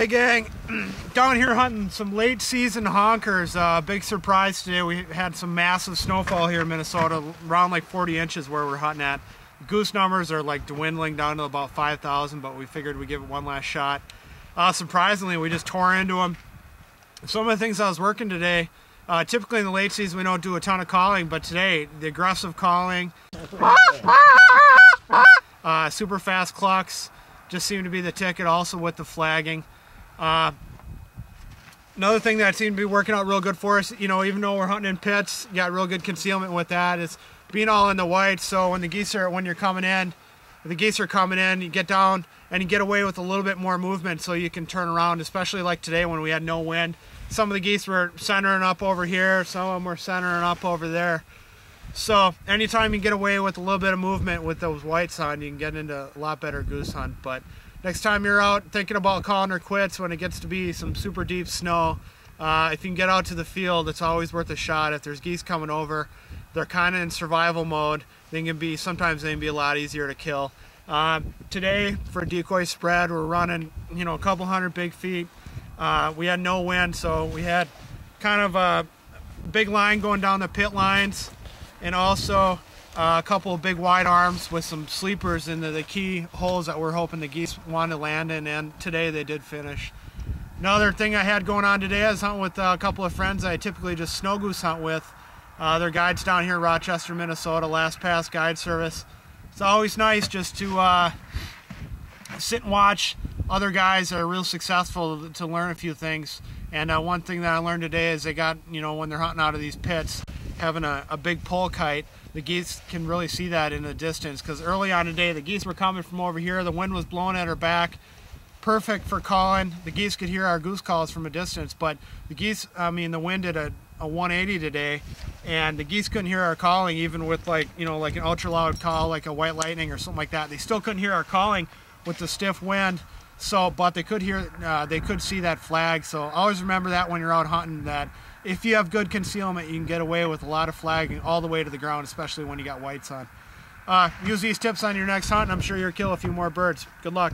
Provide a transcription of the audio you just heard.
Hey gang, down here hunting some late season honkers. Big surprise today. We had some massive snowfall here in Minnesota, around like 40 inches where we're hunting at. Goose numbers are like dwindling down to about 5,000, but we figured we'd give it one last shot. Surprisingly, we just tore into them. Some of the things I was working today, typically in the late season we don't do a ton of calling, but today the aggressive calling, super fast clucks just seemed to be the ticket, also with the flagging. Another thing that seemed to be working out real good for us, you know, even though we're hunting in pits, you got real good concealment with that, is being all in the white. So when you're coming in, if the geese are coming in, you get down and you get away with a little bit more movement so you can turn around, especially like today when we had no wind. Some of the geese were centering up over here, some of them were centering up over there. So anytime you get away with a little bit of movement with those whites on, you can get into a lot better goose hunt. But next time you're out thinking about calling her quits when it gets to be some super deep snow, if you can get out to the field, it's always worth a shot. If there's geese coming over, they're kind of in survival mode. Sometimes they can be a lot easier to kill. Today for decoy spread, we're running, you know, a couple hundred big feet. We had no wind, so we had kind of a big line going down the pit lines, and also a couple of big wide arms with some sleepers into the key holes that we're hoping the geese want to land in, and today they did finish. Another thing I had going on today, I was hunting with a couple of friends I typically just snow goose hunt with. They're guides down here in Rochester, Minnesota, Last Pass Guide Service. It's always nice just to sit and watch other guys that are real successful to learn a few things. And one thing that I learned today is they got, you know, when they're hunting out of these pits, having a big pole kite, the geese can really see that in the distance, because early on today the geese were coming from over here, the wind was blowing at our back, perfect for calling. The geese could hear our goose calls from a distance, but the geese, the wind did a 180 today, and the geese couldn't hear our calling, even with like an ultra loud call like a white lightning or something like that. They still couldn't hear our calling with the stiff wind. So, but they could hear, they could see that flag. So always remember that when you're out hunting, that if you have good concealment, you can get away with a lot of flagging all the way to the ground, especially when you got whites on. Use these tips on your next hunt, and I'm sure you'll kill a few more birds. Good luck.